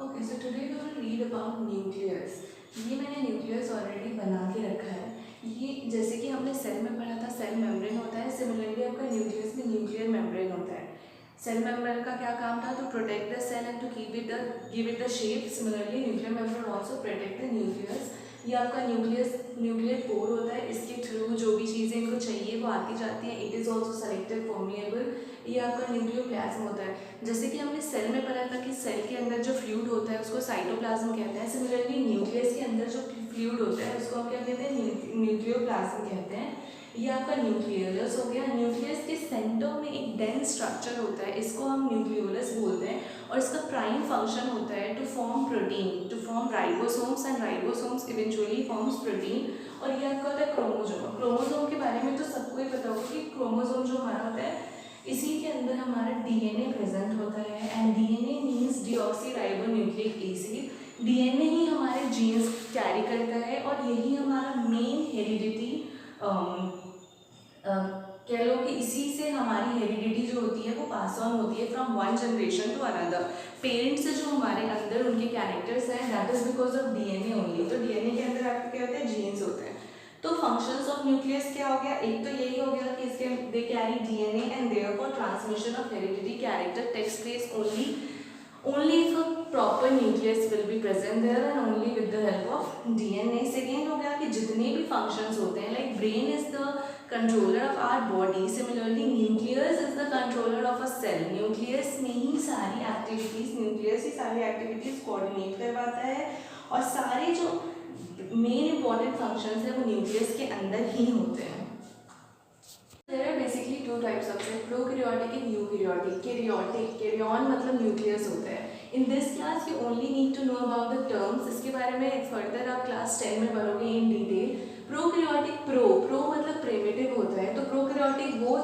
Okay, so today we will read about nucleus. ये मैंने nucleus already बना के रखा है। ये जैसे कि हमने सेल में पढ़ा था, सेल मेम्ब्रेन होता है। सिमिलरली आपका न्यूक्लियस में न्यूक्लियर मेम्ब्रेन होता है। सेल मेम्ब्रेन का क्या काम था? To protect the cell and to give it the shape. Similarly nuclear membrane also protect the nucleus. ये आपका न्यूक्लियर पोर होता है। इसके थ्रू जो भी चीज़ें इनको चाहिए वो आती जाती हैं। It is also selective permeable. ये आपका न्यूक्लियोप्लाज्म होता है। जैसे कि हमने सेल में पढ़ा था कि सेल के अंदर जो फ्लूइड होता है उसको साइटोप्लाज्म कहते हैं। सिमिलरली न्यूक्लियस के अंदर जो फ्लूइड होता है उसको हम क्या कहते हैं? न्यूक्लियोप्लाज्म कहते हैं। ये आपका न्यूक्लियोलस हो गया। न्यूक्लियस के सेंटर में एक डेंस स्ट्रक्चर होता है, इसको हम न्यूक्लियोलस बोलते हैं। और इसका प्राइम फंक्शन होता है to form protein, to form ribosomes, and ribosomes eventually forms protein. और ये आपका होता है क्रोमोसोम। क्रोमोसोम के बारे में तो सबको ही पता होगा कि क्रोमोसोम जो हमारा होता है, इसी के अंदर हमारा डीएनए प्रेजेंट होता है। And DNA means deoxyribonucleic acid. DNA ही हमारे जीन्स कैरी करता है और यही हमारा मेन हेरिडिटी कह लो कि इसी से हमारी हेरिडिटी जो होती है वो पास ऑन होती है from one generation to another. Parents से जो हमारे अंदर उनके कैरेक्टर्स हैं, that is because of DNA only. तो डीएनए के अंदर आपके क्या होते हैं? जीन्स होते हैं। तो फंक्शंस ऑफ न्यूक्लियस क्या हो गया? एक तो यही हो गया कि इसके they carry DNA and therefore transmission of heredity character takes place only if a proper nucleus will be present there and only with the help of DNA. Second हो गया कि जितने भी functions होते हैं, like brain is the controller of our body, similarly nucleus is the controller of a cell. nucleus में ही सारी activities, nucleus ही सारी activities coordinate करवाता है और सारे जो main important functions है वो nucleus के अंदर ही होते हैं। There are basically two types of cells, prokaryotic and eukaryotic. Karyon मतलब न्यूक्लियस होता है। In this class you only need to know about the terms. इसके बारे में further आप class 10 में पढ़ोगे in detail. Prokaryotic, pro मतलब primitive होता है। तो prokaryotic वो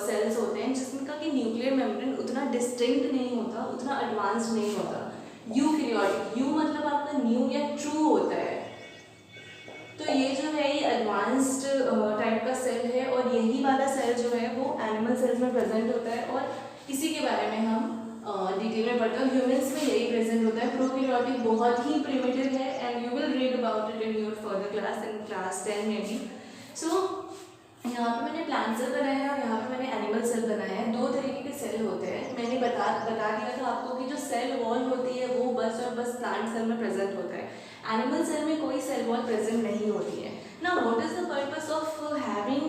cells होते हैं जिसका कि न्यूक्लियर मेम्ब्रेन उतना डिस्टिंक्ट नहीं होता, उतना एडवांस्ड नहीं होता। यूकैरियोटिक, यू मतलब आपका न्यू या ट्रू होता है। तो ये जो है ये एडवांस्ड टाइप का सेल है और यही वाला सेल जो है वो एनिमल सेल्स में प्रेजेंट होता है और इसी के बारे में हम डिटेल में पढ़ते हैं। ह्यूमंस में यही प्रेजेंट होता है। प्रोकैरियोटिक बहुत ही प्रिमिटिव है and you will read about it in your further class, in class 10 में भी। सो यहाँ पे मैंने प्लांट सेल बनाया है और यहाँ पे मैंने एनिमल सेल बनाया है। दो तरीके के सेल होते हैं। मैंने बता दिया था आपको कि जो सेल वॉल होती है वो बस और बस प्लांट सेल में प्रेजेंट होता है। एनिमल सेल में कोई सेल वॉल प्रेजेंट नहीं होती है। Now what is the purpose of having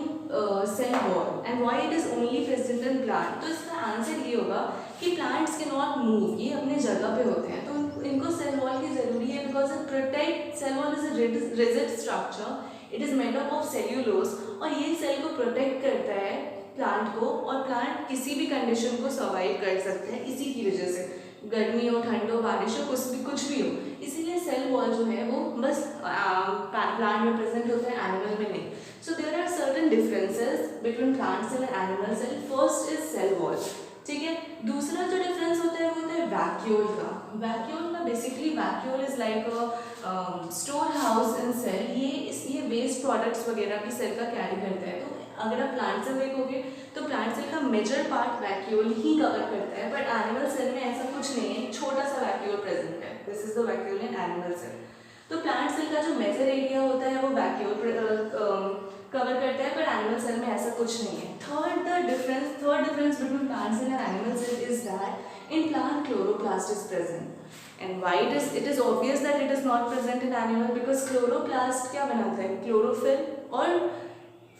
cell wall and why it is only present in plant? तो इसका आंसर ये होगा कि प्लांट्स कैन नॉट मूव, ये अपने जगह पे होते हैं, तो इनको सेल वॉल की जरूरी है because it protect. Cell wall is a rigid structure, it is made up of cellulose और ये सेल को प्रोटेक्ट करता है प्लांट को, और प्लांट किसी भी कंडीशन को सर्वाइव कर सकते हैं इसी की वजह से, गर्मी हो, ठंड हो, बारिश हो, कुछ भी हो। इसीलिए सेल वॉल जो है वो बस प्लांट में प्रेजेंट होता है, एनिमल में नहीं। So there are certain differences between plant cell and animal cell. First is cell wall, ठीक है। दूसरा जो डिफरेंस होता है वो होता है वैक्यूल का। वैक्यूल का basically vacuole is like a store house in cell. ये वेस्ट प्रोडक्ट्स वगैरह भी सेल का कैरी करता है। तो अगर आप प्लांट सेल देखोगे तो प्लांट सेल का मेजर पार्ट वैक्यूल ही कवर करता है, बट एनिमल सेल में ऐसा कुछ नहीं है, छोटा सा वैक्यूल प्रेजेंट है। This is the vacuole in animal cell. तो प्लांट सेल का जो मेजर एरिया होता है वो वैक्यूल कवर करता है, पर एनिमल सेल में ऐसा कुछ नहीं है। Third difference between plant cell and animal cell is that in plant chloroplast is present and why it is obvious that it is not present in animal because chloroplast क्या बनाता है? Chlorophyll, और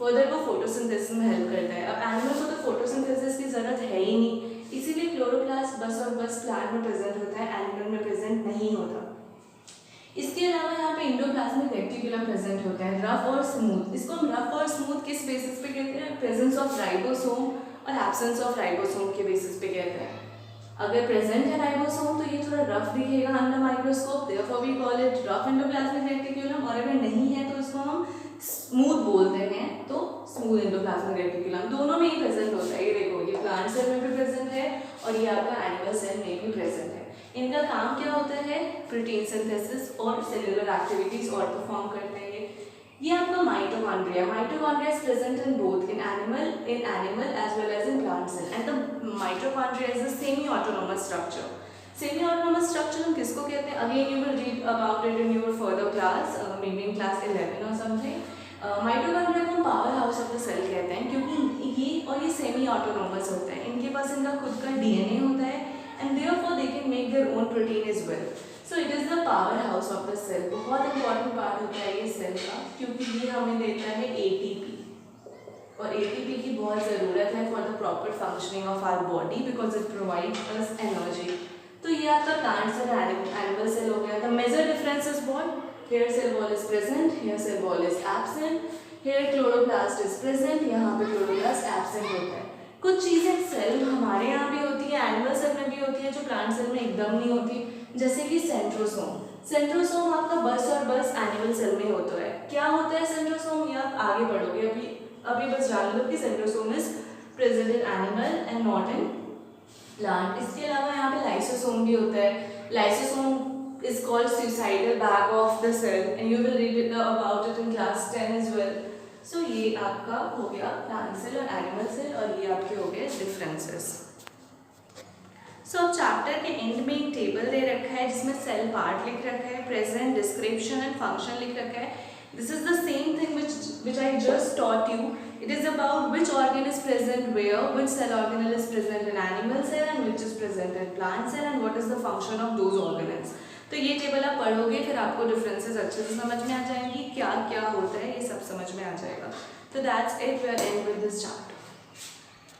further वो photosynthesis में help करता है। अब animal को तो फोटोसिंथेसिस की जरूरत है ही नहीं, इसीलिए क्लोरोप्लास्ट बस और बस प्लांट में प्रेजेंट होता है, एनिमल में प्रेजेंट नहीं होता। इसके अलावा यहाँ पे इंडोप्लाज्मिक रेटिकुलम प्रेजेंट होता है, रफ और स्मूथ। इसको हम रफ और स्मूथ किस बेसिस पे कहते हैं? प्रेजेंस ऑफ राइबोसोम और एब्सेंस ऑफ राइबोसोम के बेसिस पे कहते हैं। अगर प्रेजेंट है राइबोसोम तो ये थोड़ा रफ दिखेगा under microscope, therefore we call it rough endoplasmic reticulum, और अगर नहीं है तो इसको हम स्मूथ बोलते हैं, तो स्मूथ एंडोप्लाज्मिक रेटिकुलम। दोनों में ही प्रेजेंट होता है। ये देखो, ये प्लांट सेल में भी प्रेजेंट है और ये आपका एनिमल सेल में भी प्रेजेंट है। इनका काम क्या होता है? प्रोटीन सिंथेसिस और सेलुलर एक्टिविटीज और परफॉर्म करते हैं। ये आपका mitochondria is present in both in animal as well as in plant cell, and the mitochondria is a semi autonomous structure. Semi autonomous structure हम किसको कहते हैं? Again you will read about it in your further class, maybe in class 11 और something. Mitochondria को power house of the cell कहते हैं क्योंकि ये सेमी ऑटोनोमस होते हैं, इनके पास इनका खुद का डीएनए होता है and therefore they can make their own protein as well. So it is the power house of the cell. बहुत इंपॉर्टेंट पार्ट होता है ये सेल का क्योंकि ये हमें देता है एटीपी, और एटीपी की बहुत ज़रूरत है for the proper functioning of our body because it provides us energy. तो ये आपका प्लांट सेल एनिमल सेल हो गया। The major difference is what? Here cell wall is present, here cell wall is absent, here chloroplast is present, यहाँ पे chloroplast absent होता है। कुछ चीज़ें सेल हमारे यहाँ भी होती है, एनिमल सेल में भी होती है, जो प्लांट सेल में एकदम नहीं होती, जैसे कि सेंट्रोसोम। सेंट्रोसोम आपका बस और बस एनिमल सेल में होता है। क्या होता है सेंट्रोसोम? ये आप आगे बढ़ोगे, अभी बस जान लो कि centrosome is present in animal and not in plant. इसके अलावा यहाँ पे लाइसोसोम भी होता है। Lysosome is called suicidal bag of the cell and you will read about it in class 10 as well. So ये आपका हो गया प्लांट सेल और एनिमल सेल, और ये आपके हो गए डिफरेंसेस। सो अब चैप्टर के एंड में एक टेबल दे रखा है जिसमें सेल पार्ट लिख रखा है, प्रेजेंट, डिस्क्रिप्शन एंड फंक्शन लिख रखा है। This is the same thing which I just taught you. It is about which organ is present where, which cell organelle is present in animal cell and which is present in plant cell and what is the function of those organelles. तो ये table आप पढ़ोगे फिर आपको differences अच्छे से समझ में आ जाएंगी, क्या क्या होता है ये सब समझ में आ जाएगा। तो that's it, we are end with this chapter.